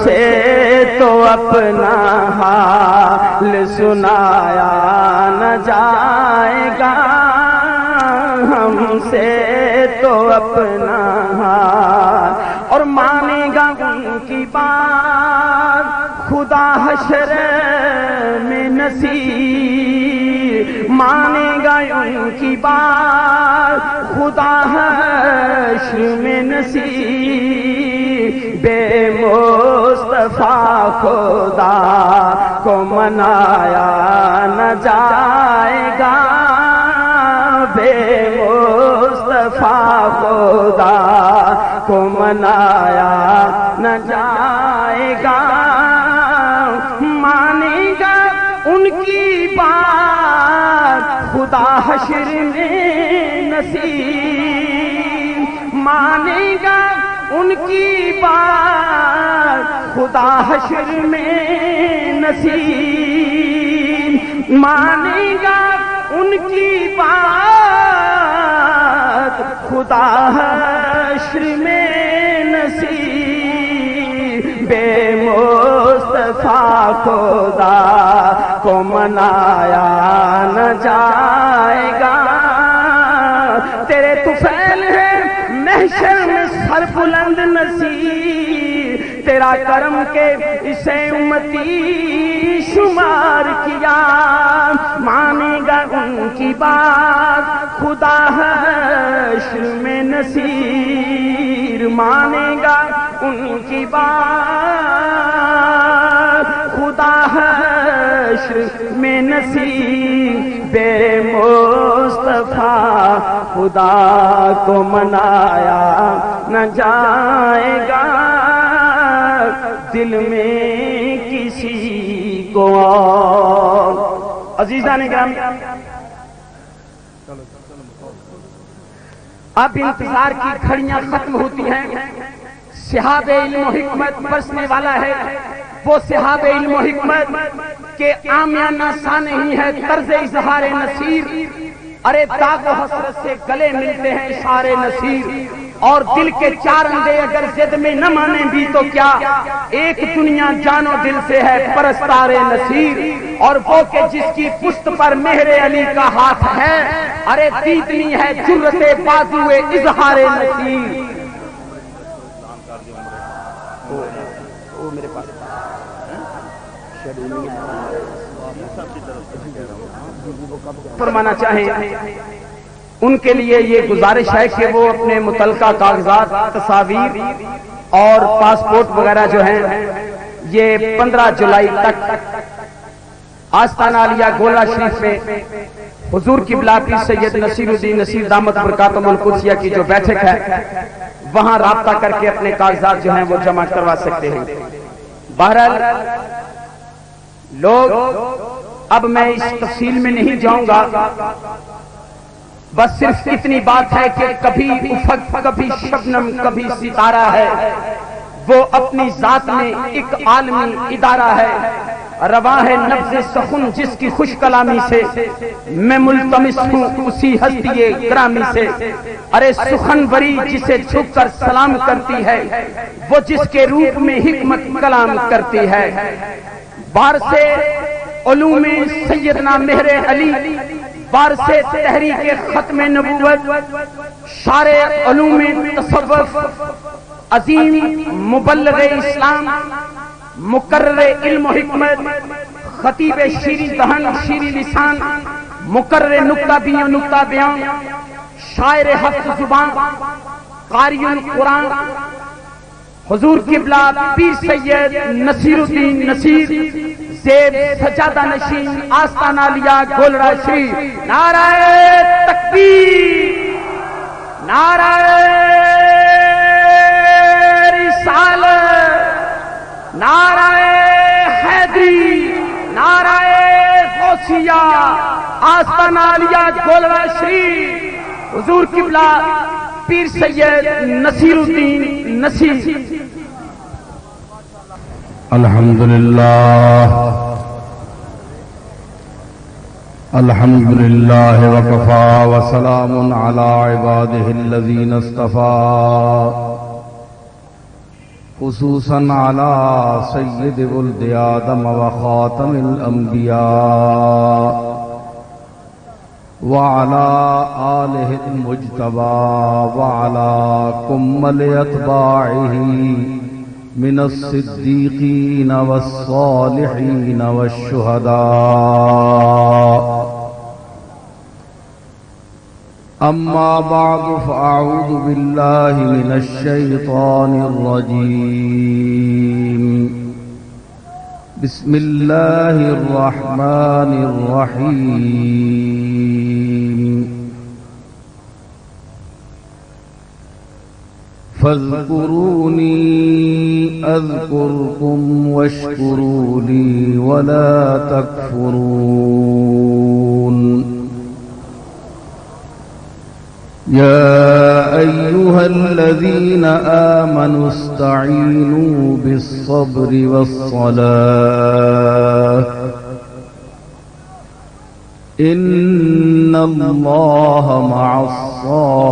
سے تو اپنا حال سنایا نہ جائے گا، ہم سے تو اپنا حال، اور مانے گا ان کی بات خدا حشر میں نصیر، مانے گا ان کی بات خدا حشر میں نصیر، بے مصطفیٰ خدا کو منایا نہ جائے گا، بے مصطفیٰ خدا کو منایا نہ جائے گا، مانے گا ان کی بات خدا حشر میں نصیر، مانے گا ان کی بات خدا حشر میں نصیر، مانے گا ان کی بات خدا حشر میں نصیر، بے مصطفیٰ خدا کو منایا نہ جائے گا، تیرے طفیل ہے محشر میں سر بلند نصیر، تیرا کرم کے اسے امتی شمار کیا، مانے گا ان کی بات خدا حشر میں نصیر، مانے گا ان کی بات خدا حشر میں نصیر، بے مصطفیٰ خدا کو منایا نہ جائے گا، دل میں کسی کو عزیزان گرامی، اب انتظار کی گھڑیاں ختم ہوتی ہیں، صحاب علم و حکمت برسنے والا ہے، وہ صحاب علم و حکمت کے عامیانہ سا نہیں ہے طرز اظہار نصیر، ارے داغ و حسرت سے گلے ملتے ہیں اشعار نصیر، اور دل کے چار اندے اگر ضد میں نہ مانے بھی تو کیا، ایک دنیا جان و دل سے ہے پرستار نصیر، اور وہ کہ جس کی پشت پر مہر علی کا ہاتھ ہے، ارے تیتنی ہے جرت بازو اظہار نصیر، میرے پاس فرمانا چاہیں ان کے لیے یہ گزارش ہے کہ وہ اپنے متعلقہ کاغذات، تصاویر اور پاسپورٹ وغیرہ جو ہیں یہ 15 جولائی تک آستانہ عالیہ گولہ شریف میں حضور قبلہ پیر سید نصیر الدین نصیر دامت برکاتہم القدسیہ کی جو بیٹھک ہے وہاں رابطہ کر کے اپنے کاغذات جو ہیں وہ جمع کروا سکتے ہیں۔ بہرحال لوگ، اب میں اس تفصیل میں نہیں جاؤں گا، بس صرف اتنی بات ہے کہ کبھی افق، کبھی شبنم، کبھی ستارہ ہے، وہ اپنی ذات میں ایک عالمی ادارہ ہے، رواں ہے نبض سخن جس کی خوش کلامی سے، میں ملتمس ہوں اسی ہستی گرامی سے، ارے سخن بری جسے جھک کر سلام کرتی ہے، وہ جس کے روپ میں حکمت کلام کرتی ہے، بار سے علوم سیدنا مہر علی، بار سے تحریک ختم نبوت، شارع علوم تصوف، عظیم مبلغ اسلام، مقرر علم و حکمت، خطیب شیریں دہن شیریں لسان، مقرر نکتہ بیان و نکتہ بیان، شاعر ہفت زبان، قاری القرآن، حضور قبلہ پیر سید نصیر الدین نصیر، زیب سجادہ نشین آستانہ عالیہ گولڑا شریف، نعرہ تکبیر، نعرہ رسالت، نعرہ حیدری، نعرہ غوثیہ، آستانہ عالیہ گولڑا شریف، حضور قبلہ پیر سید نصیر الدین نصیر۔ الحمدللہ وکفا وسلام علی عبادہ الذین اصطفى خصوصا على سيد ولد آدم وخاتم الأنبياء وعلى آله المجتبى وعلى كمل أتباعه من الصديقين والصالحين والشهداء. أما بعد فأعوذ بالله من الشيطان الرجيم. بسم الله الرحمن الرحيم. فاذكروني أذكركم واشكروا لي ولا تكفرون. يا أيها الذين آمنوا استعينوا بالصبر والصلاة إن الله مع الصابرين.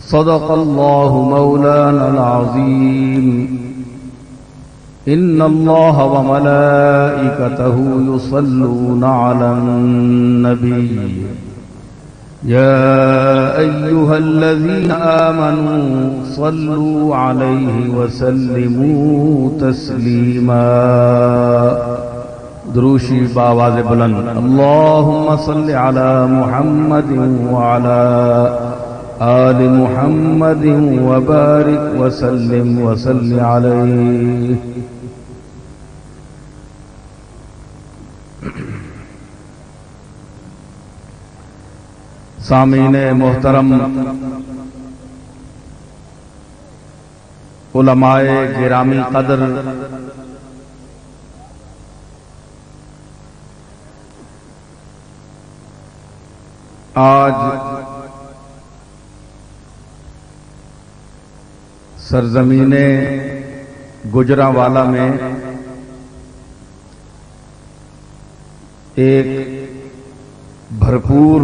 صدق الله مولانا العظيم. إن الله وملائكته يصلون على النبي يا أيها الذين آمنوا صلوا عليه وسلموا تسليما. دروشی بآواز بلند. اللهم صل على محمد وعلى آل محمد وبارك وسلم وصل عليه. سامعین محترم، علماء گرامی قدر، آج سرزمین گجرانوالہ میں ایک بھرپور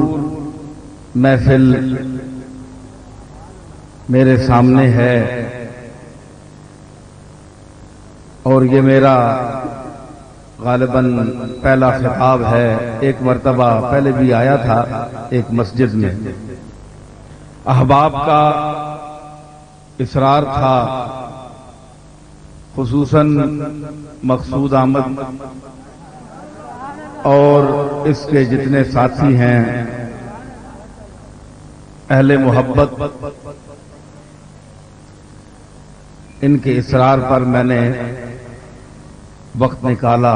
محفل میرے سامنے ہے، اور یہ میرا غالباً پہلا خطاب ہے. ایک مرتبہ پہلے بھی آیا تھا ایک مسجد میں، احباب کا اصرار تھا، خصوصاً مقصود احمد اور اس کے جتنے ساتھی ہیں اہل محبت، ان کے اصرار پر میں نے وقت نکالا.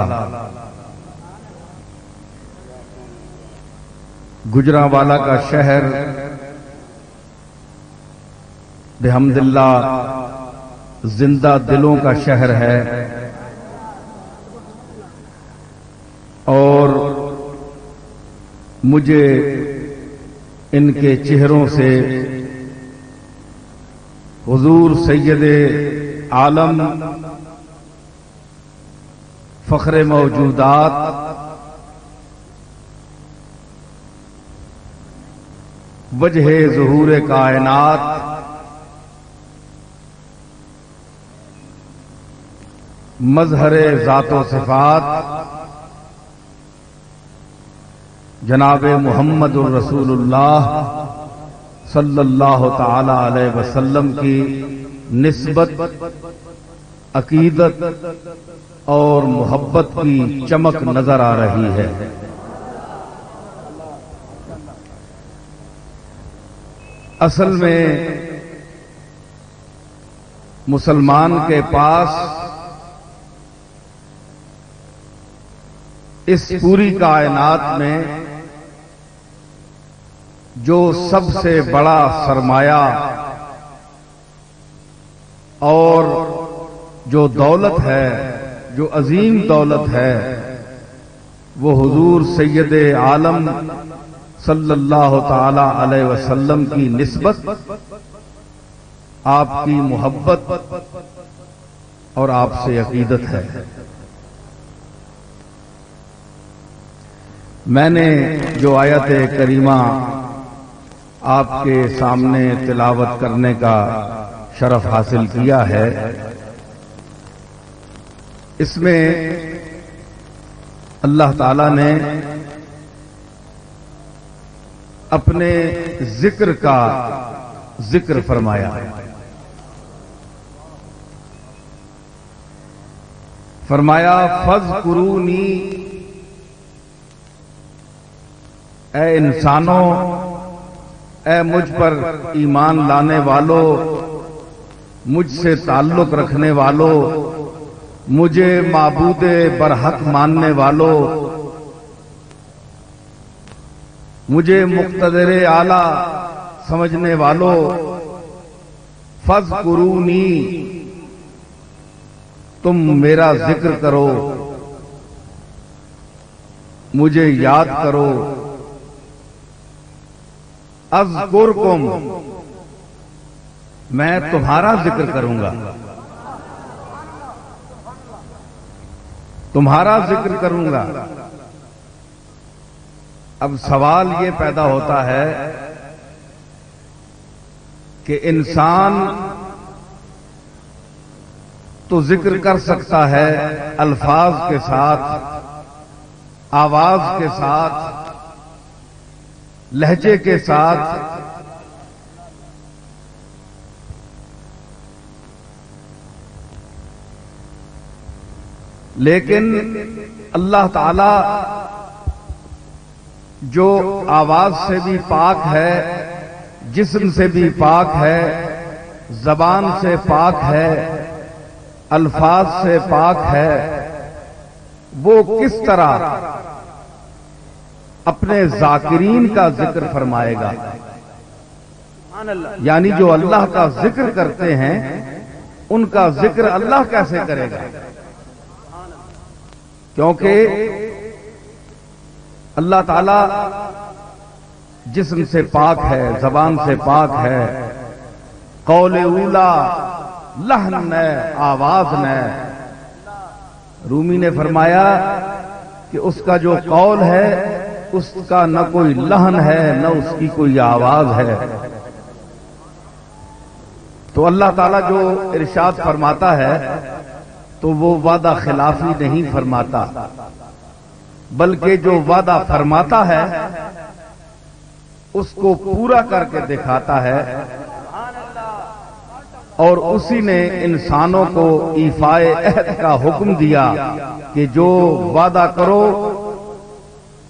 گجرانوالہ کا شہر بحمد اللہ زندہ دلوں کا شہر ہے، اور مجھے ان کے چہروں سے حضور سید عالم فخر موجودات وجہ ظہور کائنات مظہر ذات و صفات جناب محمد الرسول اللہ صلی اللہ تعالی علیہ وسلم کی نسبت، عقیدت اور محبت کی چمک نظر آ رہی ہے. اصل میں مسلمان کے پاس اس پوری کائنات میں جو سب سے بڑا سرمایہ اور جو دولت ہے، جو عظیم دولت ہے، وہ حضور سید عالم صلی اللہ تعالی علیہ وسلم کی نسبت، آپ کی محبت اور آپ سے عقیدت ہے. میں نے جو آیت کریمہ آپ کے سامنے تلاوت کرنے کا شرف حاصل کیا ہے، اس میں اللہ تعالی نے اپنے ذکر کا ذکر فرمایا ہے۔ فرمایا فاذکرونی، اے انسانوں، اے مجھ پر ایمان لانے والوں، مجھ سے تعلق رکھنے والوں، مجھے معبود برحق ماننے والوں، مجھے مقتدر اعلی سمجھنے والوں، فاذکرونی، تم میرا ذکر کرو، مجھے یاد کرو، اذکرکم، میں تمہارا ذکر کروں گا، تمہارا ذکر کروں گا۔ اب سوال یہ پیدا ہوتا ہے کہ انسان تو ذکر کر سکتا ہے الفاظ کے ساتھ، آواز کے ساتھ، لہجے کے ساتھ، لیکن اللہ تعالی جو آواز سے بھی پاک ہے، جسم سے بھی پاک ہے، زبان سے پاک ہے، الفاظ سے پاک ہے، وہ کس طرح اپنے ذاکرین کا ذکر فرمائے گا؟ یعنی جو اللہ کا ذکر کرتے ہیں ان کا ذکر اللہ کیسے کرے گا؟ کیونکہ اللہ تعالی جسم سے پاک ہے، زبان سے پاک ہے، قول اولا، لحن ہے، آواز ہے۔ رومی نے فرمایا کہ اس کا جو قول ہے اس کا نہ کوئی لحن ہے نہ اس کی کوئی آواز ہے۔ تو اللہ تعالیٰ جو ارشاد فرماتا ہے تو وہ وعدہ خلافی نہیں فرماتا، بلکہ جو وعدہ فرماتا ہے اس کو پورا کر کے دکھاتا ہے، اور اسی نے انسانوں کو ایفائے عہد کا حکم دیا کہ جو وعدہ کرو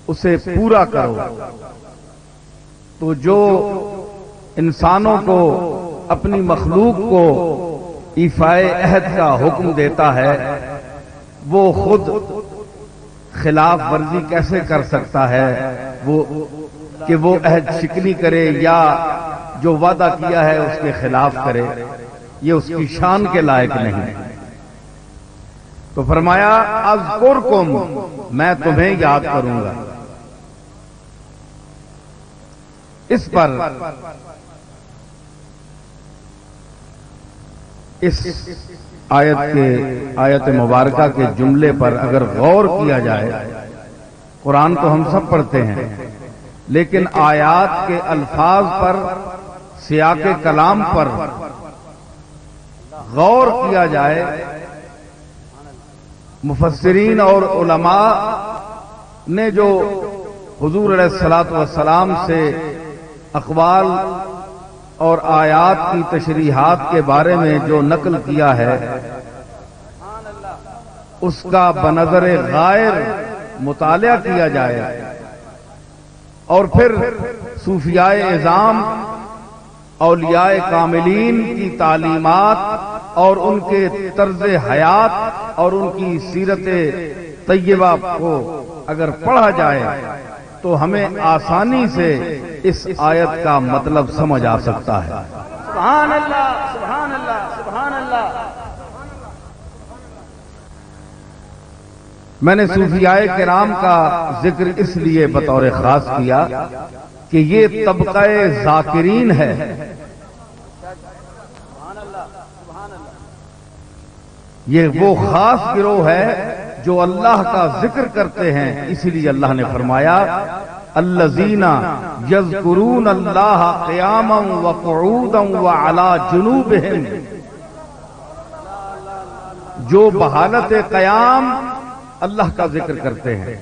اسے پورا کرو۔ تو جو انسانوں کو، اپنی مخلوق کو ایفائے عہد کا حکم دیتا ہے، وہ خود خلاف ورزی کیسے کر سکتا ہے؟ کہ وہ عہد شکنی کرے یا جو وعدہ کیا ہے اس کے خلاف کرے، یہ اس کی شان کے لائق نہیں۔ تو فرمایا اذکرکم، میں تمہیں یاد کروں گا۔ اس پر اس آیت مبارکہ کے جملے پر اگر غور کیا جائے، قرآن تو ہم سب پڑھتے ہیں، لیکن آیات کے الفاظ پر، سیاق کلام پر غور کیا جائے، مفسرین اور علماء نے جو حضور علیہ الصلوۃ والسلام سے اقوال اور آیات کی تشریحات کے بارے میں جو نقل کیا ہے، اس کا بنظر غائر مطالعہ کیا جائے اور پھر صوفیاء اعظام، اولیاء کاملین کی تعلیمات اور ان کے طرز حیات اور ان کی سیرت طیبہ کو اگر پڑھا جائے تو ہمیں آسانی سے اس آیت کا مطلب سمجھ آ سکتا ہے۔ سبحان اللہ، سبحان اللہ، سبحان اللہ۔ میں نے صوفیاء کرام کا ذکر اس لیے بطور خاص کیا کہ یہ طبقہ ذاکرین ہے، یہ وہ خاص گروہ ہے جو اللہ کا ذکر کرتے ہیں۔ اسی لیے اللہ نے فرمایا الذین یذکرون اللہ قیاما وقعودا وعلی جنوبہم، جو بحالت قیام اللہ کا ذکر کرتے ہیں،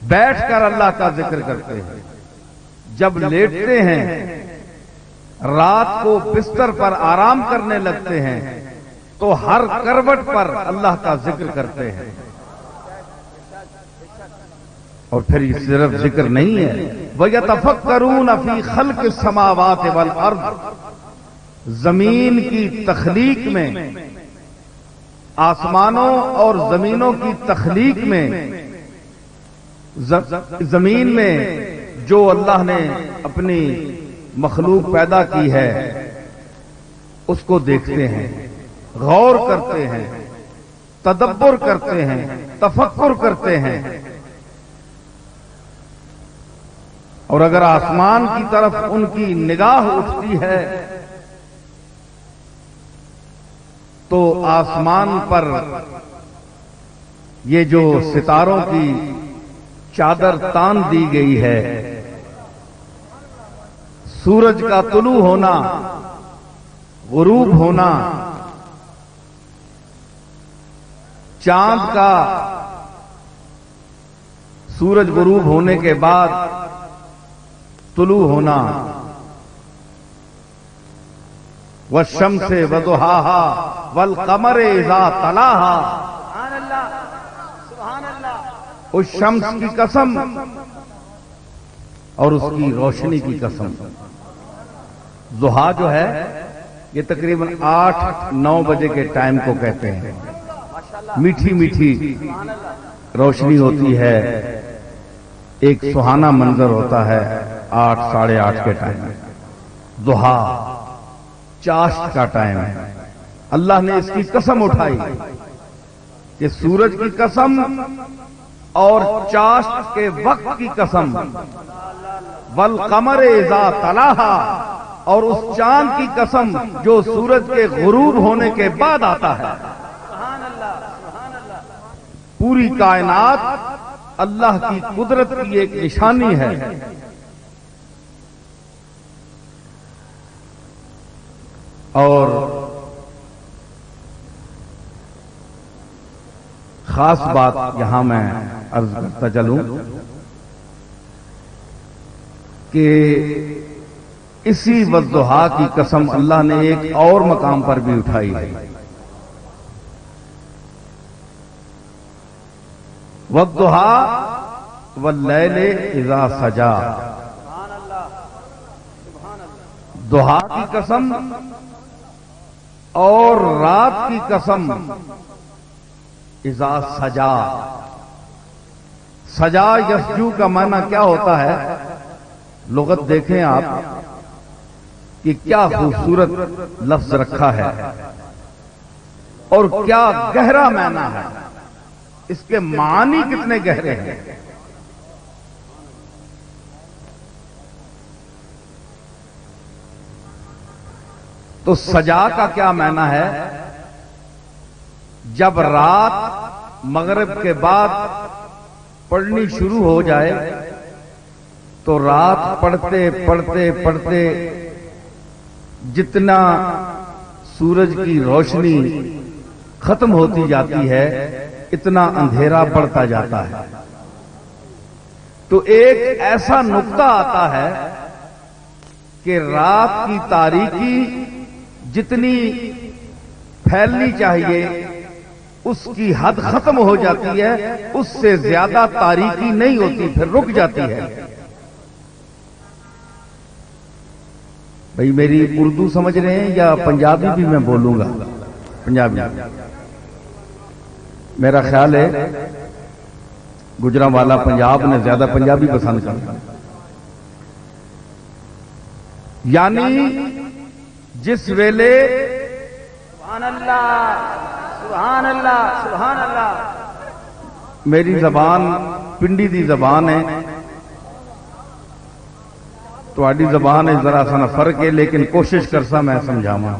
بیٹھ کر اللہ کا ذکر کرتے ہیں، جب لیٹتے ہیں، رات کو بستر پر آرام کرنے لگتے ہیں تو ہر کروٹ پر اللہ کا ذکر کرتے ہیں۔ اور پھر یہ صرف ذکر نہیں ہے، وَيَتَفَكَّرُونَ فِي خَلْقِ السَّمَاوَاتِ وَالْأَرْضِ، زمین کی تخلیق میں، آسمانوں اور زمینوں کی تخلیق میں، زمین میں جو اللہ نے اپنی مخلوق پیدا کی ہے اس کو دیکھتے ہیں، غور کرتے ہیں، تدبر کرتے ہیں، تفکر کرتے ہیں۔ اور اگر آسمان کی طرف ان کی نگاہ اٹھتی ہے تو آسمان پر یہ جو ستاروں کی چادر تان دی گئی ہے، سورج کا طلوع ہونا، غروب ہونا، چاند کا سورج غروب ہونے کے بعد طلوع ہونا، والشمس وضحاها والقمر اذا تلاها، سبحان اللہ، سبحان اللہ، اس شمس کی قسم اور اس کی روشنی کی قسم۔ ضحیٰ جو ہے یہ تقریباً 8-9 بجے کے ٹائم کو کہتے ہیں، میٹھی میٹھی روشنی ہوتی ہے، ایک سہانا منظر ہوتا ہے 8-8:30 کے ٹائم۔ ضحیٰ چاشت کا ٹائم ہے۔ اللہ نے اس کی قسم اٹھائی کہ سورج کی قسم اور چاشت کے وقت کی قسم، والقمر اذا تلاہا، اور اس چاند کی قسم جو سورج کے غروب ہونے کے بعد آتا ہے۔ پوری کائنات اللہ کی قدرت کی ایک نشانی ہے۔ اور خاص بات یہاں میں عرض کرتا چلوں کہ اسی والضحیٰ کی قسم اللہ نے ایک اور مقام پر بھی اٹھائی ہے۔ والضحیٰ واللیل اذا سجا، ضحیٰ کی قسم اور رات کی قسم اذا سجا۔ سجا یسجو کا معنی کیا ہوتا ہے؟ لغت دیکھیں آپ کہ کیا خوبصورت لفظ رکھا ہے اور کیا گہرا معنی ہے، اس کے معنی کتنے گہرے ہیں۔ تو سجا کا کیا معنی ہے؟ جب رات مغرب کے بعد پڑھنی شروع ہو جائے تو رات پڑھتے پڑھتے پڑھتے جتنا سورج کی روشنی ختم ہوتی جاتی ہے اتنا اندھیرا بڑھتا جاتا ہے۔ تو ایک ایسا نقطہ آتا ہے کہ رات کی تاریکی جتنی پھیلنی چاہیے اس کی حد ختم ہو جاتی ہے، اس سے زیادہ تاریکی نہیں ہوتی، پھر رک جاتی ہے۔ بھئی میری اردو سمجھ رہے ہیں یا پنجابی بھی میں بولوں گا؟ پنجابی میرا خیال ہے گجرانوالا پنجاب نے زیادہ پنجابی پسند کرتا۔ یعنی جس ویلے سبحان اللہ، سبحان اللہ، سبحان اللہ، میری زبان پنڈی دی زبان ہے، تہاڈی زبان ہے ذرا سا فرق ہے، لیکن کوشش کرسا میں سمجھاواں۔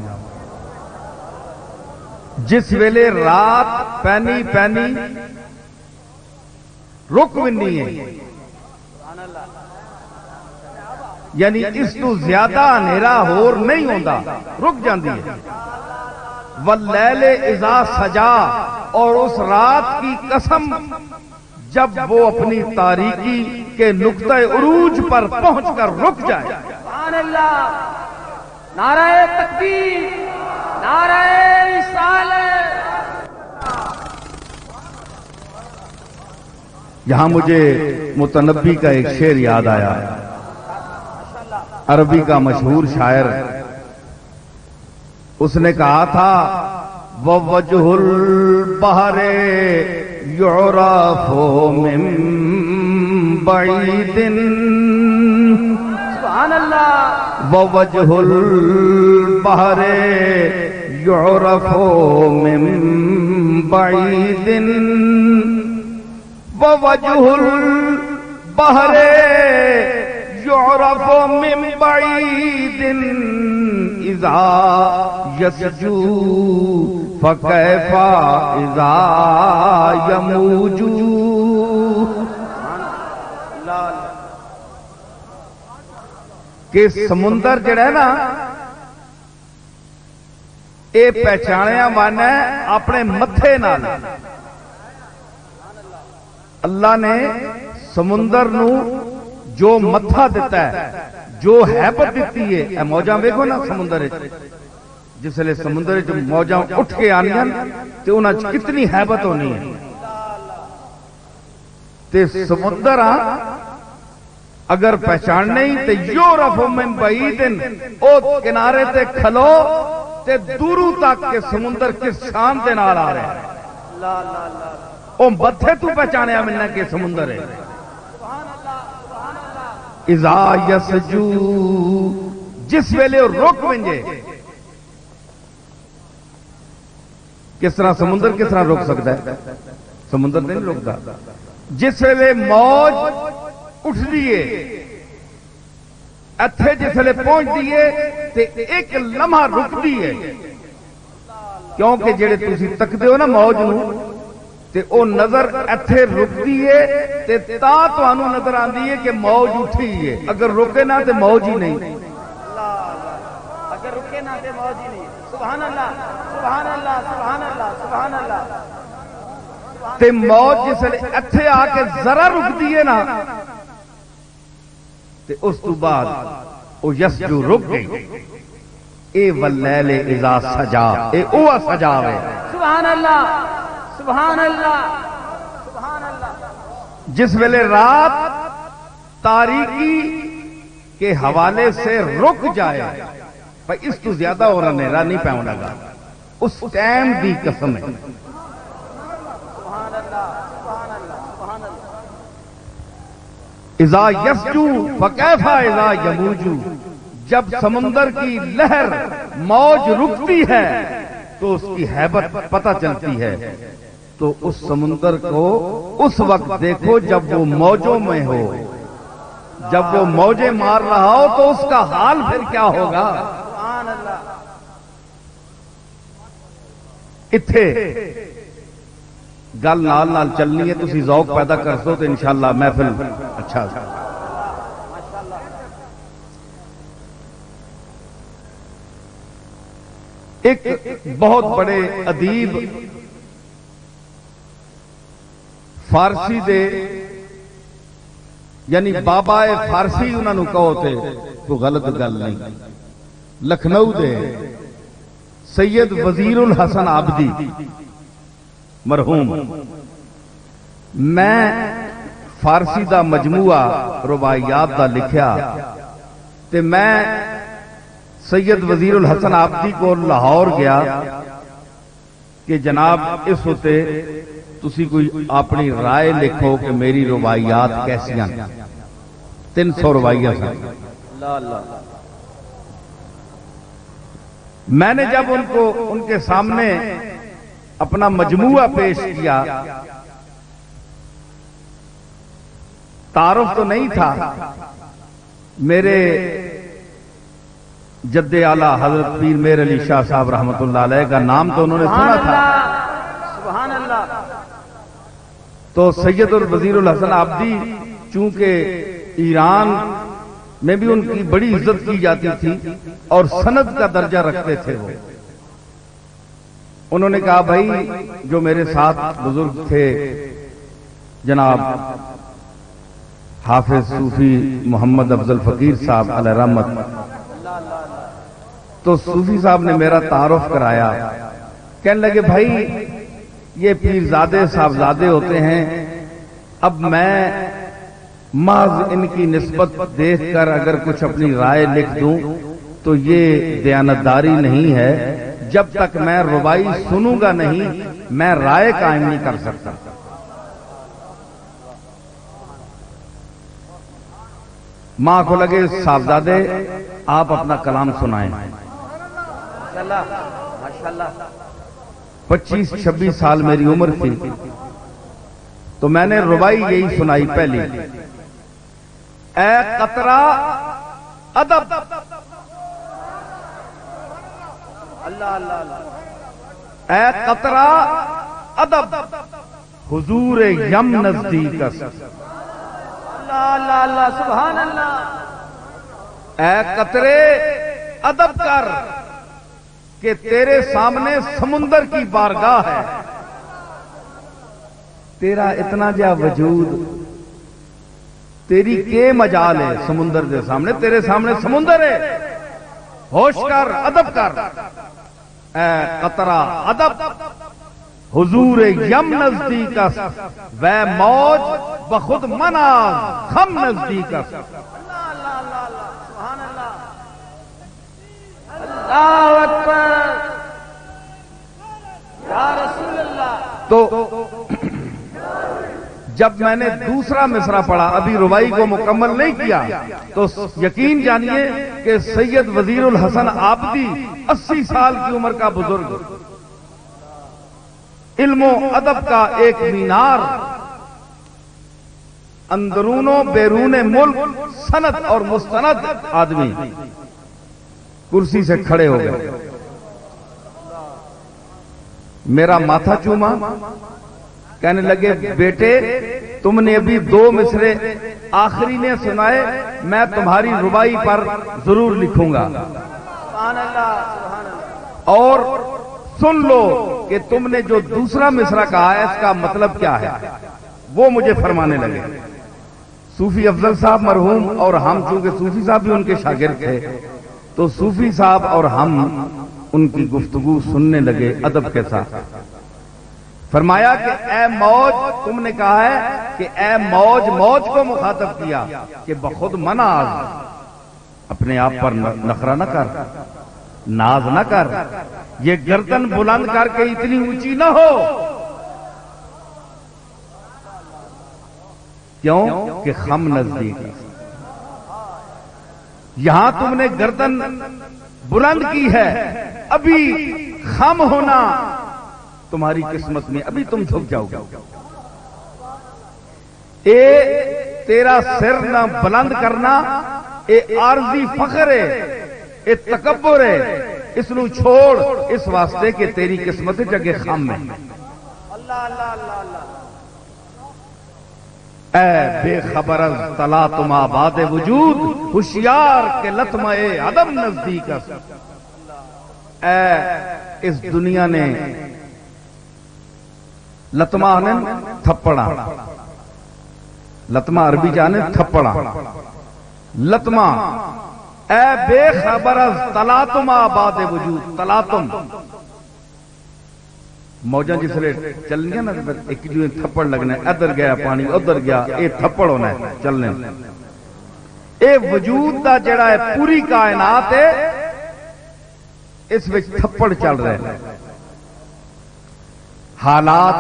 جس ویلے رات پینی پینی رک بھی نہیں ہے، یعنی اس تو زیادہ اندھیرا ہور نہیں ہوتا، رک جاندی ہے۔ واللیل اذا سجا، اور اس رات کی قسم جب وہ اپنی تاریکی کے نقطہ عروج پر پہنچ کر رک جائے۔ سبحان اللہ، نعرہ تکبیر، نعرہ رسالت۔ یہاں مجھے متنبی کا ایک شعر یاد آیا، عربی کا مشہور شاعر، اس نے کہا تھا وَوَجْهُ الْبَحْرِ يُعْرَفُ مِن بَعِيدٍ، سبحان اللہ، وَوَجْهُ الْبَحْرِ يُعْرَفُ مِن بَعِيدٍ، وَوَجْهُ الْبَحْرِ يُعْرَفُ مِن بَعِيدٍ اذا يسجو فكيف اذا يموج۔ کہ سمندر جڑا ہے نا، اے پہچانیا مانا ہے اپنے متھے نال۔ اللہ نے سمندر نو جو متھا دیتا ہے، جو حیبت دیتی ہے، اے موجاں ویکھو نا سمندر جس لئے سمندر جو موجاں اٹھ کے آنی ہیں تے انہاں کتنی حیبت ہونی ہے۔ تے سمندر اگر پہچان نہیں تے یورف من بعیدن، او کنارے تے کھلو تے دوروں تک کے سمندر کس شان دے نال آ رہے ہیں، او متھے تو پہچانیا ملنا کہ سمندر ہے۔ اذا یسجو، جس ویلے رک ونجے، کس طرح سمندر کس طرح روک سکتا ہے؟ سمندر نہیں روکتا۔ جس ویلے موج اٹھ دیئے اتھے، جس ویلے پہنچ دیئے تے ایک لمحہ رک دیئے، کیونکہ جڑے تسی تکدے ہو نا موج نو تے او نظر اتھے رک دیئے تے تا تانوں نظر آندی ہے کہ موج اٹھی ہے، اگر رکے نہ تے موج ہی نہیں۔ اگر رکے نہ تے موج ہی نہیں۔ سبحان اللہ، سبحان اللہ، سبحان اللہ، سبحان اللہ۔ تے موج جس نے اتھے آ کے ذرا رک دیئے نا تے اس تو بعد او یسجو رک گئی۔ اے واللیل اذا سجا، اے او سجاوے۔ سبحان اللہ، سبحان اللہ، سبحان اللہ۔ جس ویلے رات تاریکی کے حوالے سے رک جائے، بھائی اس تو زیادہ اور اندھیرا نہیں پاؤں لگا، اس ٹائم دی قسم ہے۔ سبحان اللہ، سبحان اللہ، سبحان اللہ۔ اذا یسجو فکیف اذا یموج، جب سمندر کی لہر موج رکتی ہے تو اس کی حیبت پتہ چلتی ہے، تو اس سمندر کو اس وقت دیکھو جب وہ موجوں میں ہو، جب وہ موجیں مار رہا ہو تو اس کا حال پھر کیا ہوگا۔ سبحان اللہ۔ اتھے گل نال نال چلنی ہے، تسی ذوق پیدا کر سو تو انشاءاللہ محفل اچھا۔ ایک بہت بڑے ادیب فارسی دے، یعنی بابا فارسی انہوں نے کہو تے تو غلط گل نہیں، لکھنؤ دے سید وزیر الحسن عابدی مرحوم، میں فارسی دا مجموعہ رباعیات دا لکھیا تے میں سید وزیر الحسن عابدی کو لاہور گیا کہ جناب اس ہوتے تسی کوئی اپنی رائے لکھو کہ میری رباعیات کیسی ہیں۔ 300 رباعیات ہیں۔ میں نے جب ان کے سامنے اپنا مجموعہ پیش کیا، تعارف تو نہیں تھا، میرے جد اعلیٰ حضرت پیر میر علی شاہ صاحب رحمۃ اللہ علیہ کا نام تو انہوں نے سنا تھا، سبحان اللہ۔ تو سید الوزیر الحسن آبدی چونکہ ایران میں بھی ان کی بڑی عزت کی جاتی تھی اور سند کا درجہ رکھتے تھے وہ، انہوں نے کہا بھائی جو میرے ساتھ بزرگ تھے جناب حافظ صوفی محمد افضل فقیر صاحب علیہ رحمت، تو صوفی صاحب نے میرا تعارف کرایا، کہنے لگے بھائی یہ پیرزادے صاحبزادے ہوتے ہیں، اب میں محض ان کی نسبت دیکھ کر اگر کچھ اپنی رائے لکھ دوں تو یہ دیانتداری نہیں ہے، جب تک میں ربائی سنوں گا نہیں میں رائے قائم نہیں کر سکتا۔ ماں کو لگے صاحبزادے آپ اپنا کلام سنائیں۔ 25-26 سال میری عمر تھی تو میں نے ربائی یہی سنائی پہلی، اے قطرہ ادب، اللہ اللہ، اے قطرہ ادب حضور یم نزدیک است، اللہ اللہ اللہ، سبحان اللہ، اے قطرے ادب کر کہ تیرے سامنے سمندر کی بارگاہ ہے، تیرا اتنا جا وجود تیری کے مجال ہے سمندر کے سامنے، تیرے سامنے سمندر ہے، ہوش کر ادب کر، اے قطرہ ادب حضور یم نزدیک است و موج بخود مناز خم نزدیک است، اللہ اللہ اللہ، سبحان اللہ، اللہ اکبر یا رسول اللہ۔ تو جب میں نے دوسرا مصرع پڑھا، ابھی ربائی کو مکمل نہیں کیا، تو یقین جانیے کہ سید وزیر الحسن آبدی 80 سال کی عمر کا بزرگ، علم و ادب کا ایک مینار، اندرون و بیرون ملک سند اور مستند آدمی کرسی سے کھڑے ہو گئے، میرا ماتھا چوما، کہنے لگے بیٹے تم نے ابھی 2 مصرے آخری نے سنائے، میں تمہاری ربائی پر ضرور لکھوں گا، سبحان اللہ سبحان اللہ، اور سن لو کہ تم نے جو دوسرا مصرع کہا ہے اس کا مطلب کیا ہے، وہ مجھے فرمانے لگے۔ صوفی افضل صاحب مرحوم اور ہم، چونکہ صوفی صاحب بھی ان کے شاگرد تھے، تو صوفی صاحب اور ہم ان کی گفتگو سننے لگے ادب کے ساتھ۔ فرمایا کہ اے موج، تم نے کہا ہے کہ اے موج، موج کو مخاطب کیا کہ بخود مناز، اپنے آپ پر نخرہ نہ کر، ناز نہ کر، یہ گردن بلند کر کے اتنی اونچی نہ ہو، کیوں کہ خم نزدیک ہے، یہاں تم نے گردن بلند کی ہے، ابھی خم ہونا تمہاری قسمت میں، ابھی تم جھک جاؤ گے، اے تیرا سر نہ بلند کرنا اے عارضی فخر ہے، اے تکبر ہے، اس نو چھوڑ اس واسطے کہ تیری قسمت جگہ خم ہے۔ اللہ اللہ اللہ اللہ، اے بے خبر از طلعتم آباد وجود، ہوشیار کے لطمہ عدم نزدیک است، اے اس دنیا نے لطمہ نے تھپڑا، لطمہ عربی جانے تھپڑا، لطمہ، اے بے خبر از طلعتم آباد وجود، طلعتم موجاں جس لئے چلنی ہے نا، ایک جو تھپڑ لگنا ہے، ادھر گیا پانی ادھر گیا، اے تھپڑ ہونا ہے چلنے، اے وجود دا جڑا ہے پوری کائنات ہے، اس وچ تھپڑ چل رہے ہیں، حالات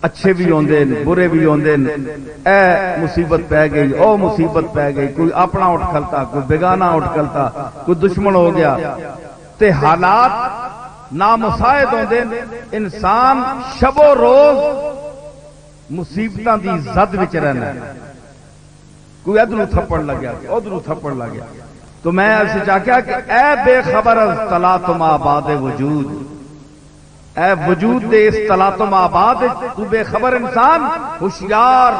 اچھے بھی ہوندے برے بھی ہوندے، اے مصیبت پہ گئی، او مصیبت پہ گئی، کوئی اپنا اٹھ کھلتا، کوئی بیگانہ اٹھ کھلتا، کوئی دشمن ہو گیا، تے حالات نامساعد ہوندے، انسان شب و روز مصیبتاں دی زد وچ رہنا ہے، کوئی ادھروں تھپڑ لگ گیا، ادھروں تھپڑ لگ گیا، تو میں ایسے چاہ کیا کہ اے بے خبر از طلعتم آباد وجود، اے وجود دے اس تلاطم آباد تو بے خبر انسان ہوشیار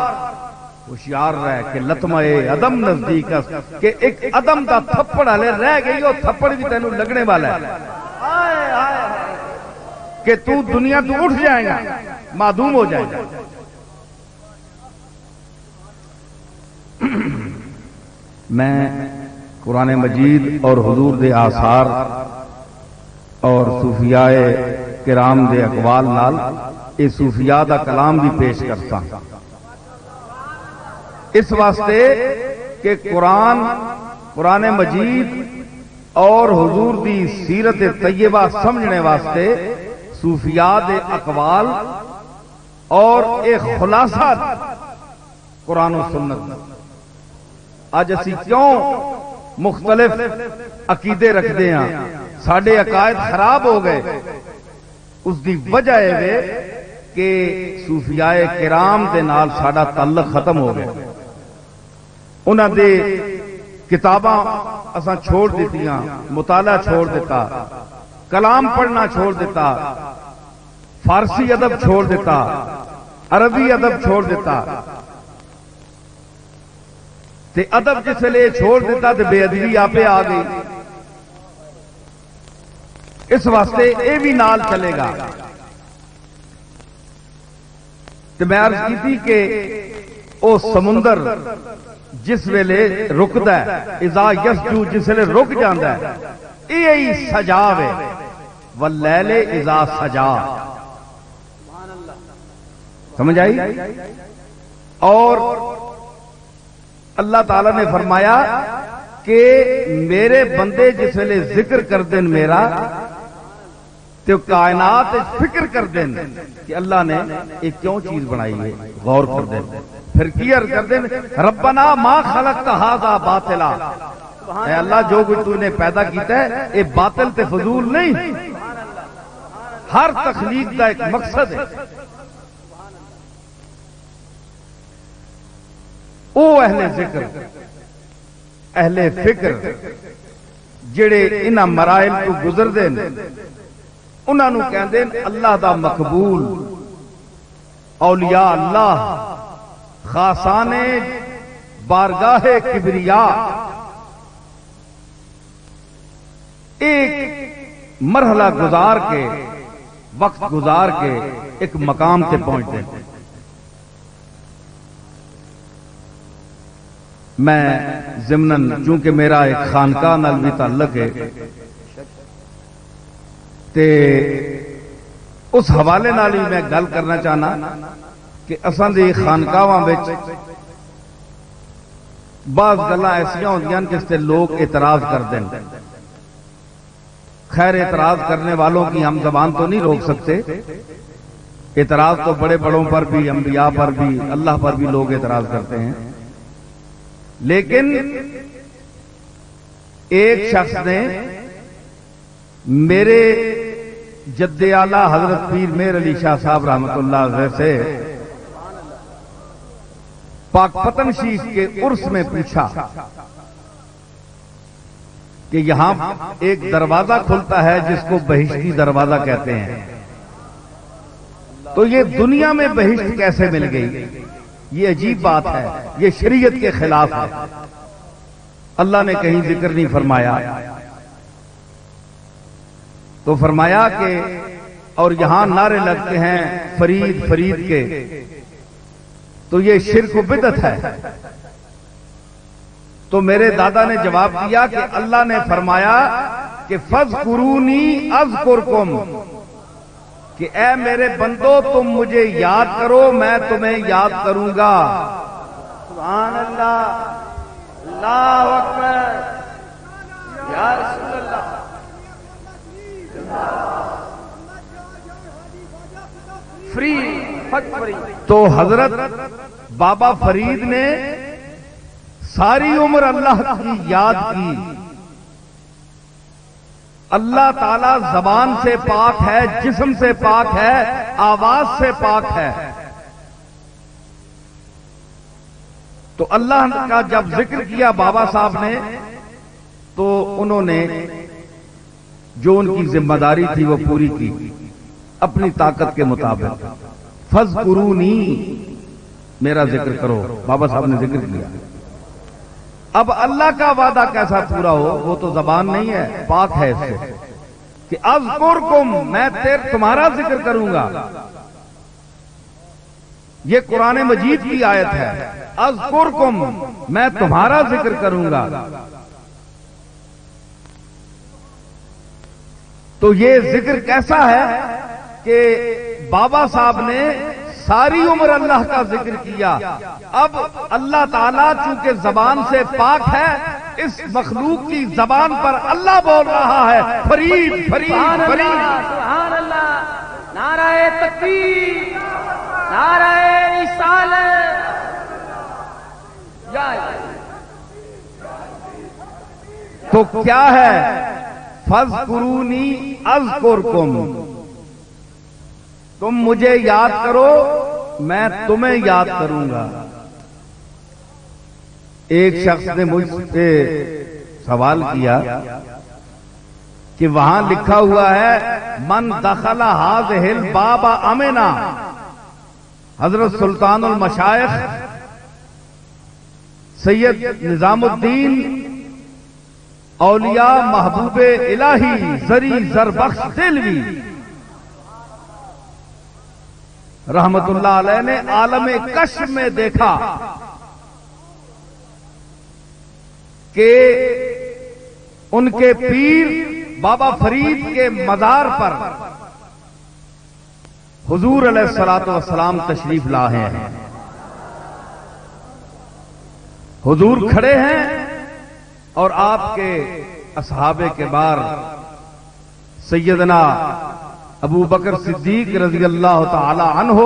ہوشیار رہ کہ لطمہ عدم نزدیک کہ ایک عدم دا تھپڑ ہلے رہ گئی اور تھپڑ بھی تینوں لگنے والا ہے کہ تو دنیا تو اٹھ جائے گا معدوم ہو جائے گا. میں قرآن مجید اور حضور دے آثار اور صوفیاء کرام دے اقوال نال اے صوفیاء دا کلام بھی پیش کرتا ہوں اس واسطے کہ قرآن مجید اور حضور دی سیرت طیبہ سمجھنے واسطے صوفیاء دے اقوال اور ایک خلاصہ قرآن و سنت. اج اسی کیوں مختلف عقیدے رکھتے ہیں ساڈے عقائد خراب ہو گئے اس دی وجہ ہے کہ صوفیاء کرام دے نال ساڈا تعلق ختم ہو گیا. انہاں دے کتاباں اساں چھوڑ دیتیاں مطالعہ چھوڑ دیتا کلام پڑھنا چھوڑ دیتا فارسی ادب چھوڑ دیتا عربی ادب چھوڑ دیتا تے ادب جس لئے چھوڑ دیتا تے بے ادبی آپے آ گئی. اس واسطے اے بھی نال چلے گا. تے میں عرض کی تھی کہ او سمندر جس ویلے رکدا ہے اذا یسجو جس ویلے رک جاندا ہے یہی سجا ہے واللیل اذا سجا. سمجھ آئی؟ اور اللہ تعالی نے فرمایا کہ میرے بندے جس ویلے ذکر کر دین میرا تو کائنات فکر کر دین کہ اللہ نے ایک کیوں چیز بنائی ہے غور کر دین پھر کیا کر دین ربنا ما خلقت ھذا باطلا. اے اللہ جو کچھ تو نے پیدا کیتا ہے یہ باطل تے فضول نہیں ہر تخلیق کا ایک مقصد ہے. او اہل ذکر اہل فکر جڑے انہاں مرائل تو گزر دے انہاں نو کہندے اللہ دا مقبول اولیاء اللہ خاصان بارگاہ کبریا. ایک مرحلہ گزار کے وقت گزار کے ایک مقام تے پہنچتے ہیں. میں ضمناً چونکہ میرا ایک خانقاہ نال بھی تعلق ہے تے اس حوالے نال ہی میں گل کرنا چاہنا کہ اساں دی خانقاہاں وچ بعض گلاں ایسیاں ہوندیاں کہ اس تے لوگ اعتراض کر دیں. خیر اعتراض کرنے والوں کی ہم زبان تو نہیں روک سکتے. اعتراض تو بڑے بڑوں پر بھی انبیاء پر بھی اللہ پر بھی لوگ اعتراض کرتے ہیں. لیکن ایک شخص نے میرے جد اعلیٰ حضرت پیر مہر علی شاہ صاحب رحمۃ اللہ علیہ سے پاک پتن شریف کے عرس میں پوچھا کہ یہاں ایک دروازہ کھلتا ہے جس کو بہشتی دروازہ کہتے ہیں تو یہ دنیا میں بہشت کیسے مل گئی؟ یہ عجیب بات ہے یہ شریعت کے خلاف ہے. اللہ نے کہیں ذکر نہیں فرمایا تو فرمایا کہ اور یہاں نعرے لگتے ہیں فرید فرید کے تو یہ شرک و بدعت ہے. تو میرے دادا نے جواب دیا کہ اللہ نے فرمایا کہ فَاذْكُرُونِي أَذْكُرْكُمْ کہ اے میرے بندو تم مجھے یاد کرو میں تمہیں یاد کروں گا. سبحان اللہ اللہ اکبر یا رسول اللہ. فری تو حضرت بابا فرید نے ساری عمر اللہ کی یاد کی. اللہ تعالی زبان سے پاک ہے جسم سے پاک ہے آواز سے پاک ہے. تو اللہ کا جب ذکر کیا بابا صاحب نے تو انہوں نے جو ان کی ذمہ داری تھی وہ پوری کی. اپنی طاقت کے مطابق. فذکرونی، میرا ذکر کرو. بابا صاحب نے ذکر کیا. اب اللہ کا وعدہ کیسا پورا ہو؟ وہ تو زبان نہیں ہے، پاک ہے اس سے کہ اذکرکم، میں تمہارا ذکر کروں گا. یہ قرآن مجید کی آیت ہے. اذکرکم، میں تمہارا ذکر کروں گا. تو یہ ذکر کیسا ہے کہ بابا صاحب نے ساری عمر اللہ کا ذکر کیا. اب اللہ تعالیٰ چونکہ زبان سے پاک ہے، اس مخلوق کی زبان پر اللہ بول رہا ہے فرید فرید فرید. سبحان اللہ. نعرہ تکبیر، نعرہ رسالت. تو کیا ہے؟ فذکرونی اذکرکم، تم مجھے یاد کرو، میں تمہیں یاد کروں گا. ایک شخص نے مجھ سے سوال کیا کہ وہاں لکھا ہوا ہے من دخل ھذہ الباب امنا. حضرت سلطان المشائخ سید نظام الدین اولیاء محبوب الہی زری زربخش دہلوی رحمت اللہ علیہ نے عالم کشف میں دیکھا کہ ان کے پیر بابا فرید کے مزار پر حضور علیہ الصلوۃ والسلام تشریف لائے ہیں. حضور کھڑے ہیں اور آپ کے اصحاب کبار سیدنا ابو بکر صدیق رضی اللہ تعالی عنہ،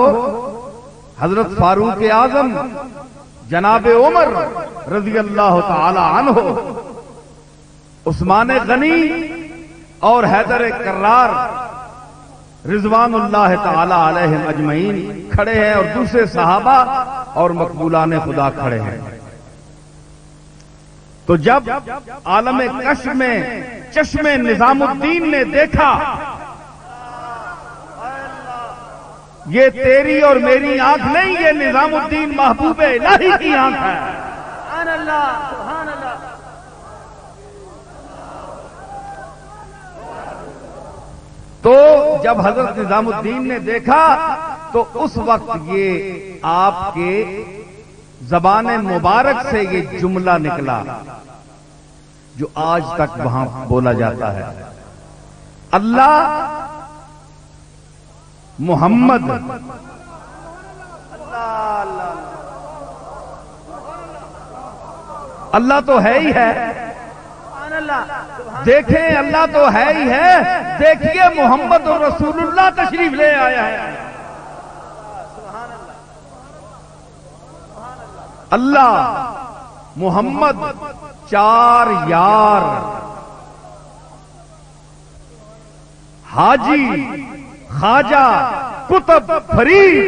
حضرت فاروق اعظم جناب عمر رضی اللہ تعالی عنہ، عثمان غنی اور حیدر کرار رضوان اللہ تعالی علیہم اجمعین کھڑے ہیں، اور دوسرے صحابہ اور مقبولان خدا کھڑے ہیں. تو جب عالم کشف میں چشم نظام الدین نے دیکھا یہ تیری اور میری آنکھ نہیں، یہ نظام الدین محبوب الہی کی آنکھ ہے. سبحان اللہ، سبحان اللہ. تو جب حضرت نظام الدین نے دیکھا تو اس وقت یہ آپ کے زبان مبارک سے یہ جملہ نکلا جو آج تک وہاں بولا جاتا ہے. اللہ محمد اللہ تو ہے ہی ہے. دیکھیں اللہ تو ہے ہی ہے، دیکھیے محمد اور رسول اللہ تشریف لے آیا ہے. اللہ محمد چار یار، حاجی خواجہ قطب فرید.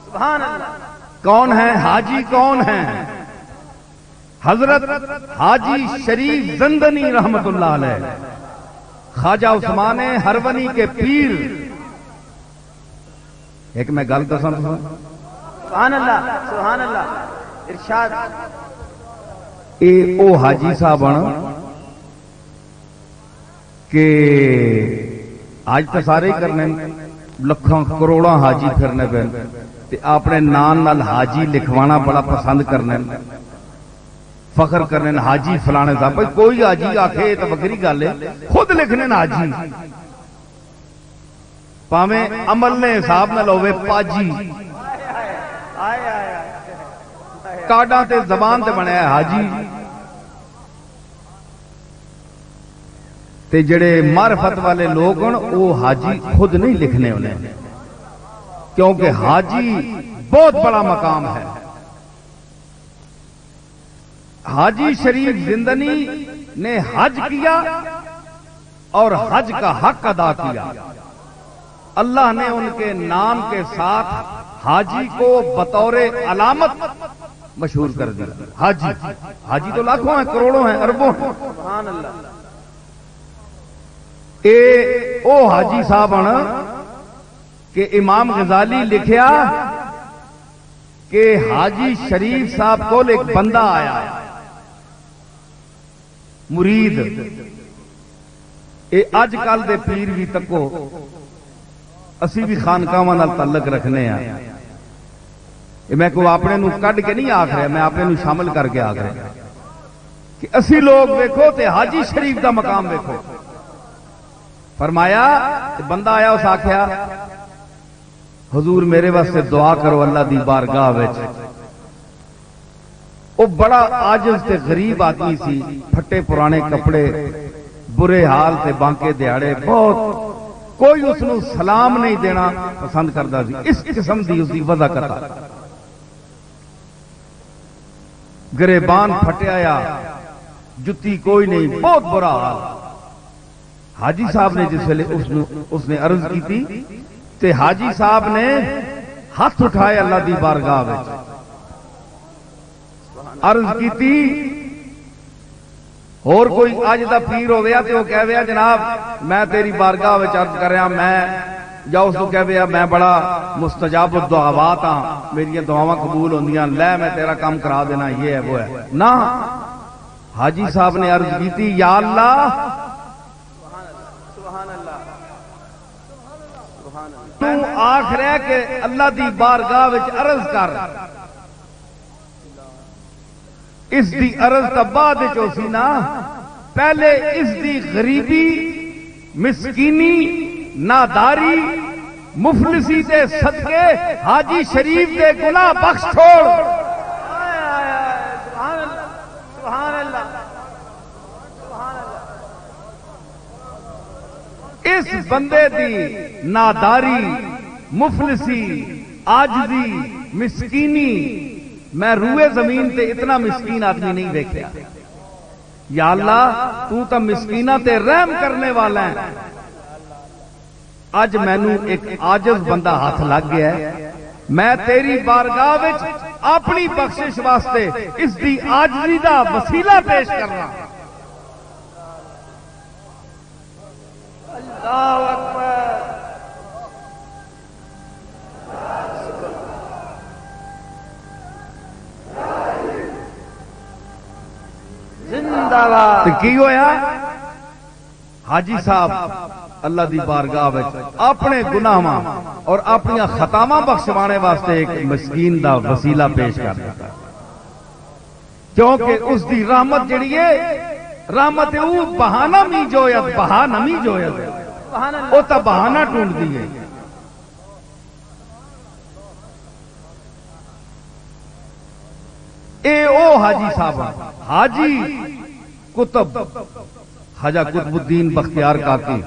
سبحان اللہ. کون ہے حاجی؟ کون ہے؟ حضرت حاجی شریف زندنی رحمت اللہ علیہ، خواجہ عثمان ہرونی کے پیر. ایک میں گل دساں سبحان اللہ، سبحان اللہ. ارشاد. اے او حاجی صاحب کہ آج تو سارے کرنے لکھاں کروڑاں حاجی کرنے پہ، اپنے نام نال حاجی لکھوانا بڑا پسند کرنے، فخر کرنے حاجی فلانے صاحب. کوئی حاجی آکھے تو وکری گل ہے، خود لکھنے حاجی، پاویں عمل نے حساب نہ لوے پاجی. کارڈاں تے زبان تے بنیا حاجی. تے جڑے معرفت والے لوگ وہ حاجی خود نہیں لکھنے انہیں، کیونکہ حاجی بہت بڑا مقام ہے. حاجی شریف زندنی نے حج کیا اور حج کا حق ادا کیا. اللہ نے ان کے نام کے ساتھ حاجی کو بطور علامت مشہور کر دیا. حاجی، حاجی تو لاکھوں ہیں، کروڑوں ہیں، اربوں ہیں. سبحان اللہ. او حاجی صاحب کہ امام غزالی لکھیا کہ حاجی شریف صاحب کو ایک بندہ آیا مرید، اے اج کل دے پیر بھی تکو اسی بھی خانقاواں نال تعلق رکھنے ہیں، میں کو اپنے نو کڈ کے نہیں آکھ رہا، میں اپنے نو شامل کر کے آکھ رہا کہ اسی لوگ ویکھو تے حاجی شریف دا مقام ویکھو۔ فرمایا بندہ آیا، اس آکھیا حضور میرے واسطے دعا کرو اللہ دی بارگاہ وچ۔ وہ بڑا عاجز تے غریب آدمی سی، پھٹے پرانے کپڑے، برے حال تے بانکے دیہڑے، بہت کوئی اس نو سلام نہیں دینا پسند کرتا سی، اس قسم دی اس دی وضاحت گریبان پھٹیا یا جتی کوئی نہیں، بہت برا حال۔ حاجی صاحب نے جس ویلے اس نے عرض کی تھی تے حاجی صاحب نے ہاتھ اٹھائے اللہ دی بارگاہ وچ، عرض کی تھی اور کوئی اج دا پیر ہو گیا تے وہ کہہ گیا جناب میں تیری بارگاہ وچ عرض کر رہا، میں یا اس کو کہہ گیا میں بڑا مستجاب الدعوات ہاں، میری دعاواں قبول ہوندیاں، لے میں تیرا کام کرا دینا، یہ ہے وہ ہے نا۔ حاجی صاحب نے عرض کی تھی یا اللہ تو آخ رہے کہ اللہ دی بارگاہ وچ عرض کر، اس دی عرض تا بعد جو سی نا، پہلے اس دی غریبی، مسکینی، ناداری، مفلسی دے صدقے حاجی شریف دے گناہ بخش چھوڑ۔ سبحان اللہ، اس بندے دی ناداری، مفلسی، عاجزی، مسکینی، میں روئے زمین تے اتنا مسکین آدمی نہیں دیکھا۔ یا اللہ تو تا مسکینہ تے رحم کرنے والا ہے، اج مینو ایک عاجز بندہ ہاتھ لگ گیا ہے، میں تیری بارگاہ وچ اپنی بخشش واسطے اس دی عاجزی دا وسیلہ پیش کرنا۔ اللہ اکبر، زندہ باد۔ کی ہویا؟ حاجی صاحب اللہ دی بارگاہ وچ اپنے گناہاں اور اپنی خطاواں بخشوانے واسطے ایک مسکین دا وسیلہ پیش کر دیتا، کیونکہ اس دی رحمت جڑی ہے، رحمت او بہانہ می جویت، بہانہ می جویت، او تا بہانہ ڈھونڈ دی ہے۔ اے او حاجی صاحب، حاجی قطب خواجہ قطب الدین بختیار کاکی،